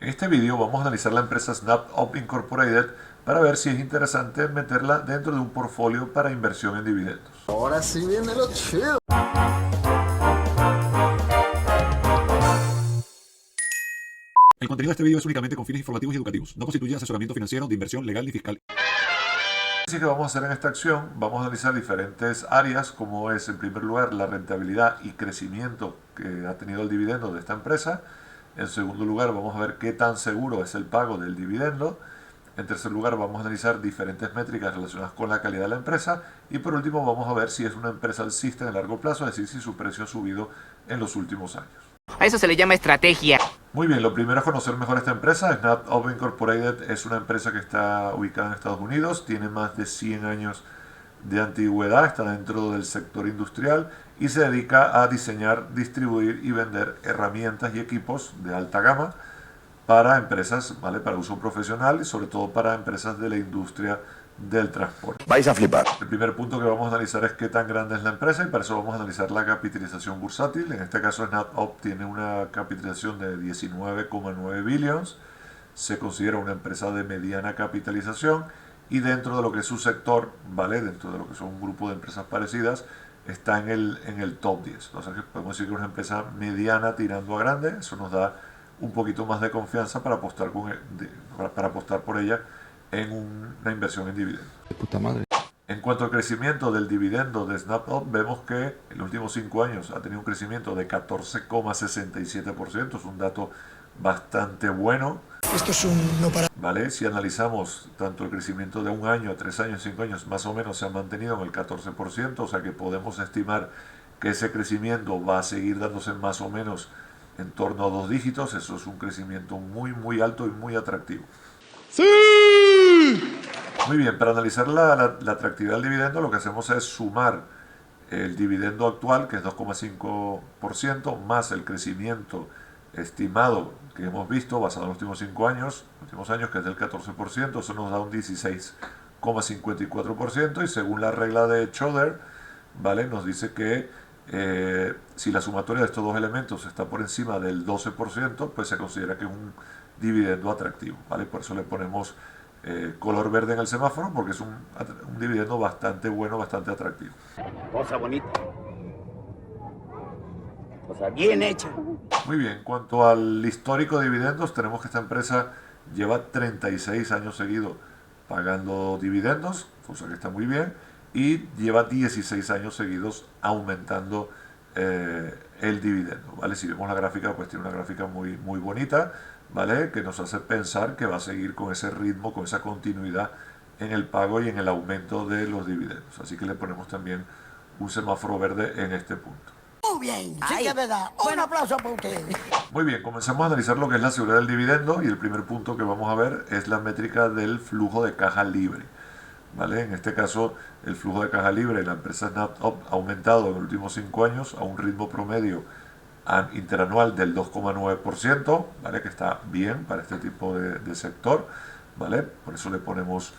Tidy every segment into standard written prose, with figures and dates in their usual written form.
En este vídeo vamos a analizar la empresa SnapUp Incorporated para ver si es interesante meterla dentro de un portfolio para inversión en dividendos. Ahora sí viene lo chido. El contenido de este vídeo es únicamente con fines informativos y educativos. No constituye asesoramiento financiero, de inversión, legal ni fiscal. Así que vamos a hacer en esta acción, vamos a analizar diferentes áreas, como es en primer lugar la rentabilidad y crecimiento que ha tenido el dividendo de esta empresa. En segundo lugar vamos a ver qué tan seguro es el pago del dividendo. En tercer lugar vamos a analizar diferentes métricas relacionadas con la calidad de la empresa. Y por último vamos a ver si es una empresa alcista en el largo plazo, es decir, si su precio ha subido en los últimos años. A eso se le llama estrategia. Muy bien, lo primero es conocer mejor esta empresa. SnapUp Incorporated es una empresa que está ubicada en Estados Unidos, tiene más de 100 años de antigüedad, está dentro del sector industrial y se dedica a diseñar, distribuir y vender herramientas y equipos de alta gama para empresas, ¿vale? Para uso profesional y sobre todo para empresas de la industria del transporte. Vais a flipar. El primer punto que vamos a analizar es qué tan grande es la empresa y para eso vamos a analizar la capitalización bursátil. En este caso SnapUp tiene una capitalización de 19,9 billions. Se considera una empresa de mediana capitalización y dentro de lo que es su sector, ¿vale? Dentro de lo que son un grupo de empresas parecidas, está en el top 10. Entonces podemos decir que es una empresa mediana tirando a grande. Eso nos da un poquito más de confianza para apostar, para apostar por ella en una inversión en dividendos. De puta madre. En cuanto al crecimiento del dividendo de SnapUp, vemos que en los últimos 5 años ha tenido un crecimiento de 14,67%, es un dato bastante bueno. Esto es un no para. ¿Vale? Si analizamos tanto el crecimiento de 1 año, 3 años, 5 años, más o menos se ha mantenido en el 14%, o sea que podemos estimar que ese crecimiento va a seguir dándose más o menos en torno a 2 dígitos. Eso es un crecimiento muy alto y muy atractivo. Muy bien, para analizar la atractividad del dividendo lo que hacemos es sumar el dividendo actual, que es 2,5%, más el crecimiento estimado que hemos visto basado en los últimos 5 años, que es del 14%, eso nos da un 16,54% y según la regla de Choder, ¿vale? Nos dice que si la sumatoria de estos dos elementos está por encima del 12%, pues se considera que es un dividendo atractivo, ¿vale? Por eso le ponemos color verde en el semáforo, porque es un dividendo bastante bueno, bastante atractivo. Cosa bonita. Cosa bien hecha. Muy bien, en cuanto al histórico de dividendos, tenemos que esta empresa lleva 36 años seguidos pagando dividendos, cosa que está muy bien, y lleva 16 años seguidos aumentando el dividendo, ¿vale? Si vemos la gráfica, pues tiene una gráfica muy bonita, ¿vale? Que nos hace pensar que va a seguir con ese ritmo, con esa continuidad en el pago y en el aumento de los dividendos. Así que le ponemos también un semáforo verde en este punto. Muy bien, sí que es verdad. Un aplauso para ustedes. Muy bien, comenzamos a analizar lo que es la seguridad del dividendo y el primer punto que vamos a ver es la métrica del flujo de caja libre, ¿vale? En este caso, el flujo de caja libre de la empresa SnapUp ha aumentado en los últimos 5 años a un ritmo promedio interanual del 2,9%, ¿vale? Que está bien para este tipo de sector, ¿vale? Por eso le ponemos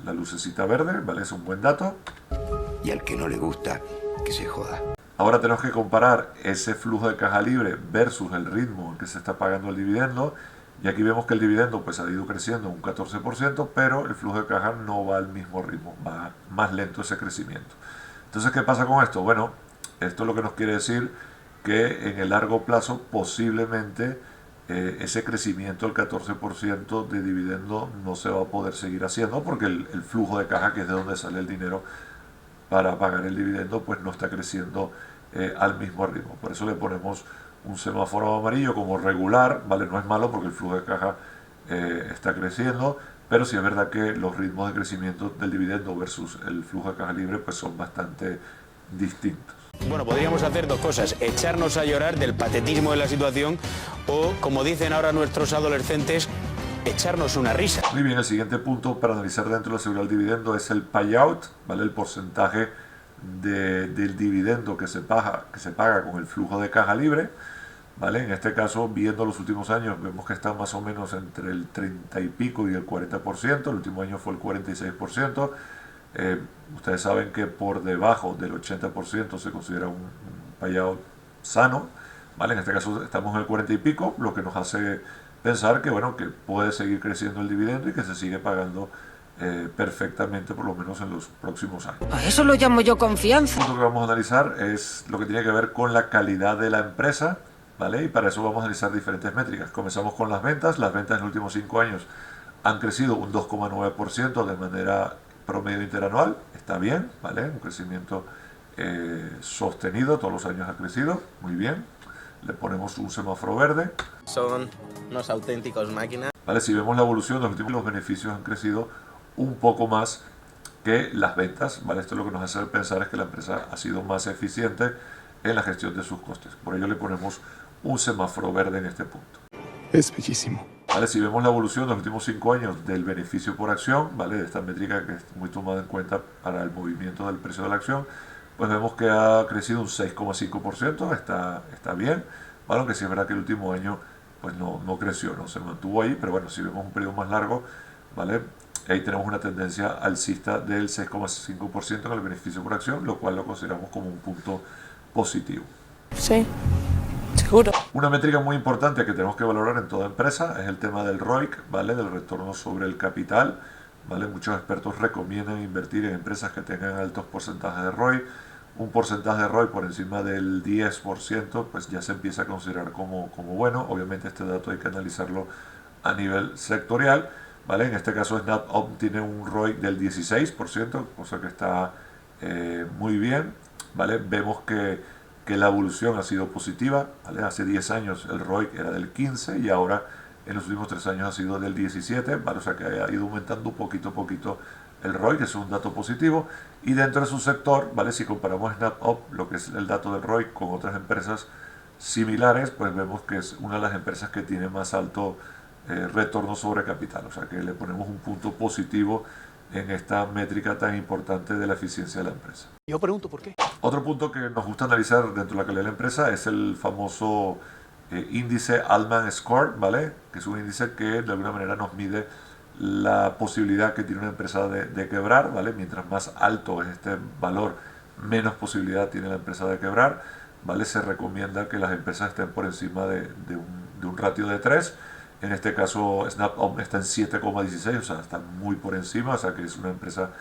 la lucecita verde, ¿vale? Es un buen dato. Y al que no le gusta, que se joda. Ahora tenemos que comparar ese flujo de caja libre versus el ritmo en que se está pagando el dividendo. Y aquí vemos que el dividendo pues, ha ido creciendo un 14%, pero el flujo de caja no va al mismo ritmo, va más lento ese crecimiento. Entonces, ¿qué pasa con esto? Bueno, esto es lo que nos quiere decir que en el largo plazo posiblemente ese crecimiento del 14% de dividendo no se va a poder seguir haciendo porque el flujo de caja, que es de donde sale el dinero para pagar el dividendo, pues no está creciendo al mismo ritmo. Por eso le ponemos un semáforo amarillo como regular, ¿vale? No es malo porque el flujo de caja está creciendo, pero sí es verdad que los ritmos de crecimiento del dividendo versus el flujo de caja libre pues son bastante distintos. Bueno, podríamos hacer dos cosas, echarnos a llorar del patetismo de la situación o, como dicen ahora nuestros adolescentes, echarnos una risa. Muy bien, el siguiente punto para analizar dentro de la seguridad del dividendo es el payout, ¿vale? El porcentaje del dividendo que se paga con el flujo de caja libre, ¿vale? En este caso, viendo los últimos años, vemos que está más o menos entre el 30 y pico y el 40%, el último año fue el 46%. Ustedes saben que por debajo del 80% se considera un payout sano, ¿vale? En este caso estamos en el 40 y pico, lo que nos hace pensar que, bueno, que puede seguir creciendo el dividendo y que se sigue pagando perfectamente, por lo menos en los próximos años. A eso lo llamo yo confianza. El punto que vamos a analizar es lo que tiene que ver con la calidad de la empresa, ¿vale? Y para eso vamos a analizar diferentes métricas. Comenzamos con las ventas. Las ventas en los últimos 5 años han crecido un 2,9% de manera promedio interanual. Está bien, ¿vale? Un crecimiento sostenido, todos los años ha crecido, muy bien. Le ponemos un semáforo verde. Son unos auténticos máquinas. ¿Vale? Si vemos la evolución, los beneficios han crecido un poco más que las ventas, ¿vale? Esto lo que nos hace pensar es que la empresa ha sido más eficiente en la gestión de sus costes. Por ello le ponemos un semáforo verde en este punto. Es bellísimo. ¿Vale? Si vemos la evolución de los últimos 5 años del beneficio por acción, ¿vale? De esta métrica que es muy tomada en cuenta para el movimiento del precio de la acción, pues vemos que ha crecido un 6,5%, está bien, ¿vale? Aunque sí es verdad que el último año pues no creció, no se mantuvo ahí, pero bueno, si vemos un periodo más largo, ¿vale? Ahí tenemos una tendencia alcista del 6,5% en el beneficio por acción, lo cual lo consideramos como un punto positivo. Sí, seguro. Una métrica muy importante que tenemos que valorar en toda empresa es el tema del ROIC, ¿vale? Del retorno sobre el capital, ¿vale? Muchos expertos recomiendan invertir en empresas que tengan altos porcentajes de ROI. Un porcentaje de ROI por encima del 10%, pues ya se empieza a considerar como bueno. Obviamente este dato hay que analizarlo a nivel sectorial, ¿vale? En este caso SnapOp tiene un ROI del 16%, cosa que está muy bien, ¿vale? Vemos que la evolución ha sido positiva, ¿vale? Hace 10 años el ROI era del 15 y ahora en los últimos 3 años ha sido del 17, ¿vale? O sea que ha ido aumentando poquito a poquito el ROI, que es un dato positivo. Y dentro de su sector, ¿vale? Si comparamos SnapOp, lo que es el dato del ROI, con otras empresas similares, pues vemos que es una de las empresas que tiene más alto retorno sobre capital. O sea que le ponemos un punto positivo en esta métrica tan importante de la eficiencia de la empresa. Yo pregunto por qué. Otro punto que nos gusta analizar dentro de la calidad de la empresa es el famoso índice Altman Score, ¿vale? Que es un índice que de alguna manera nos mide la posibilidad que tiene una empresa de quebrar, ¿vale? Mientras más alto es este valor, menos posibilidad tiene la empresa de quebrar, ¿vale? Se recomienda que las empresas estén por encima de un ratio de 3. En este caso SnapOp está en 7,16, o sea, está muy por encima, o sea que es una empresa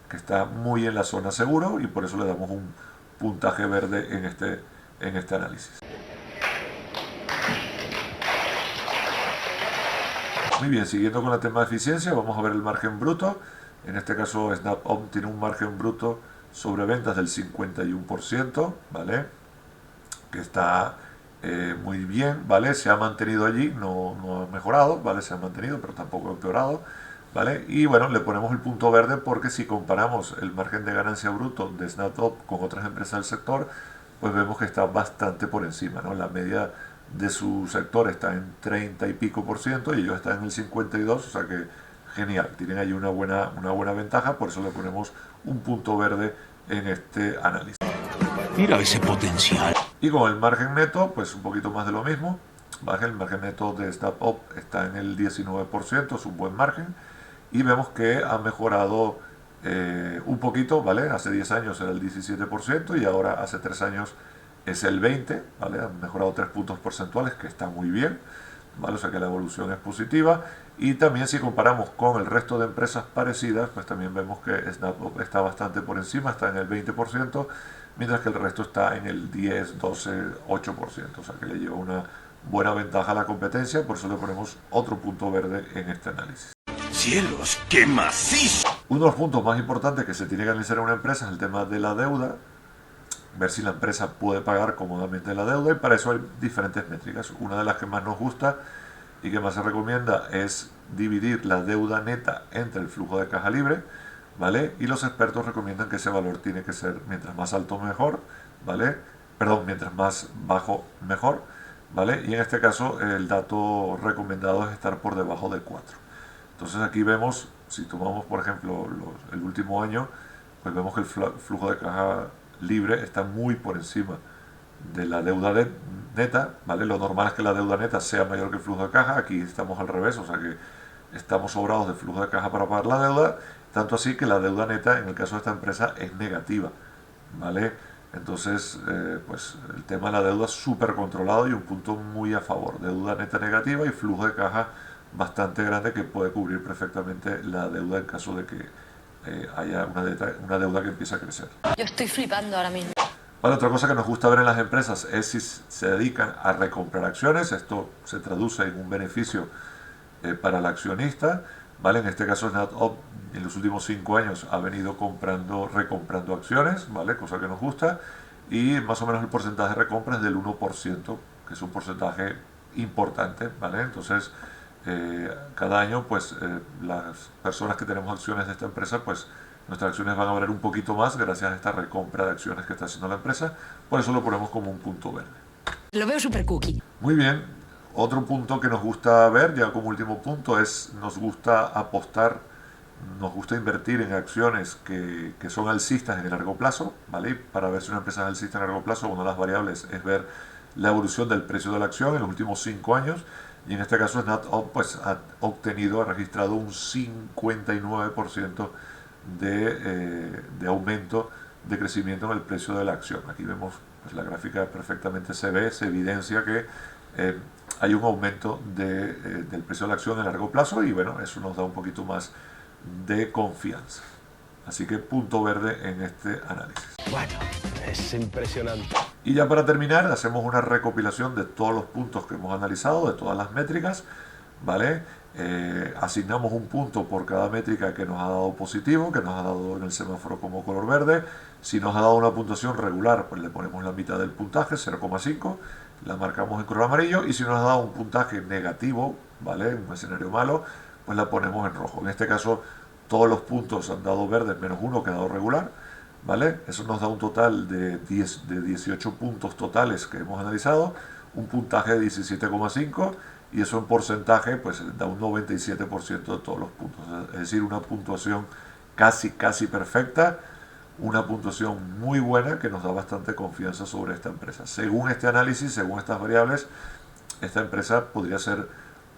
que está muy en la zona seguro y por eso le damos un puntaje verde en este análisis. Muy bien, siguiendo con el tema de eficiencia, vamos a ver el margen bruto. En este caso SnapOp tiene un margen bruto sobre ventas del 51%, ¿vale? Que está muy bien, ¿vale? Se ha mantenido allí, no ha mejorado, ¿vale? Se ha mantenido, pero tampoco ha empeorado, ¿vale? Y bueno, le ponemos el punto verde porque si comparamos el margen de ganancia bruto de SnapOp con otras empresas del sector, pues vemos que está bastante por encima, ¿no? La media de su sector está en 30 y pico % y ellos están en el 52, o sea que genial, tienen ahí una buena ventaja, por eso le ponemos un punto verde en este análisis. Mira ese potencial. Y con el margen neto, pues un poquito más de lo mismo, ¿vale? El margen neto de SnapOp está en el 19%, es un buen margen, y vemos que ha mejorado un poquito, ¿vale? Hace 10 años era el 17% y ahora hace 3 años es el 20%, ¿vale? Han mejorado 3 puntos porcentuales, que está muy bien, ¿vale? O sea que la evolución es positiva. Y también si comparamos con el resto de empresas parecidas, pues también vemos que SnapOp está bastante por encima, está en el 20%, mientras que el resto está en el 10, 12, 8%, o sea que le lleva una buena ventaja a la competencia, por eso le ponemos otro punto verde en este análisis. ¡Cielos, qué macizo! Uno de los puntos más importantes que se tiene que analizar en una empresa es el tema de la deuda, ver si la empresa puede pagar cómodamente la deuda, y para eso hay diferentes métricas. Una de las que más nos gusta y que más se recomienda es dividir la deuda neta entre el flujo de caja libre, ¿vale? Y los expertos recomiendan que ese valor tiene que ser mientras más alto mejor, ¿vale? Perdón, mientras más bajo mejor, ¿vale? Y en este caso el dato recomendado es estar por debajo de 4. Entonces aquí vemos, si tomamos por ejemplo el último año, pues vemos que el flujo de caja libre está muy por encima de la deuda neta, ¿vale? Lo normal es que la deuda neta sea mayor que el flujo de caja, aquí estamos al revés, o sea que estamos sobrados de flujo de caja para pagar la deuda, tanto así que la deuda neta en el caso de esta empresa es negativa, ¿vale? Entonces, pues el tema de la deuda es súper controlado y un punto muy a favor. Deuda neta negativa y flujo de caja bastante grande que puede cubrir perfectamente la deuda en caso de que haya una deuda que empiece a crecer. Yo estoy flipando ahora mismo. Vale, otra cosa que nos gusta ver en las empresas es si se dedican a recomprar acciones. Esto se traduce en un beneficio para el accionista. ¿Vale? En este caso SnapOp en los últimos 5 años ha venido recomprando acciones, ¿vale? Cosa que nos gusta, y más o menos el porcentaje de recompra es del 1%, que es un porcentaje importante, ¿vale? Entonces, cada año, pues, las personas que tenemos acciones de esta empresa, pues, nuestras acciones van a valer un poquito más gracias a esta recompra de acciones que está haciendo la empresa, por eso lo ponemos como un punto verde. Lo veo súper cookie. Muy bien. Otro punto que nos gusta ver, ya como último punto, es nos gusta apostar, nos gusta invertir en acciones que son alcistas en el largo plazo, ¿vale? Y para ver si una empresa es alcista en el largo plazo, una de las variables es ver la evolución del precio de la acción en los últimos 5 años, y en este caso SnapOp pues ha registrado un 59% de aumento de crecimiento en el precio de la acción. Aquí vemos pues, la gráfica perfectamente se evidencia que hay un aumento del precio de la acción a largo plazo, y bueno, eso nos da un poquito más de confianza. Así que punto verde en este análisis. Bueno, es impresionante. Y ya para terminar, hacemos una recopilación de todos los puntos que hemos analizado, de todas las métricas, ¿vale? Asignamos un punto por cada métrica que nos ha dado positivo, que nos ha dado en el semáforo como color verde. Si nos ha dado una puntuación regular, pues le ponemos la mitad del puntaje, 0,5, la marcamos en color amarillo, y si nos ha dado un puntaje negativo, ¿vale? Un escenario malo, pues la ponemos en rojo. En este caso, todos los puntos han dado verdes, menos uno que ha dado regular, ¿vale? Eso nos da un total de 18 puntos totales que hemos analizado, un puntaje de 17,5, y eso en porcentaje pues da un 97% de todos los puntos, es decir, una puntuación casi perfecta, una puntuación muy buena que nos da bastante confianza sobre esta empresa. Según este análisis, según estas variables, esta empresa podría ser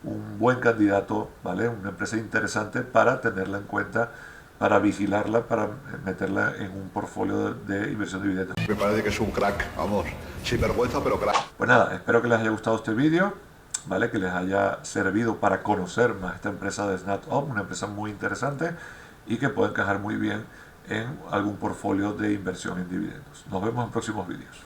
un buen candidato, ¿vale? Una empresa interesante para tenerla en cuenta, para vigilarla, para meterla en un portfolio de inversión de dividendos. Me parece que es un crack, vamos, sin vergüenza, pero crack. Pues nada, espero que les haya gustado este vídeo, ¿vale? Que les haya servido para conocer más esta empresa de SnapOp, una empresa muy interesante y que puede encajar muy bien en algún portfolio de inversión en dividendos. Nos vemos en próximos vídeos.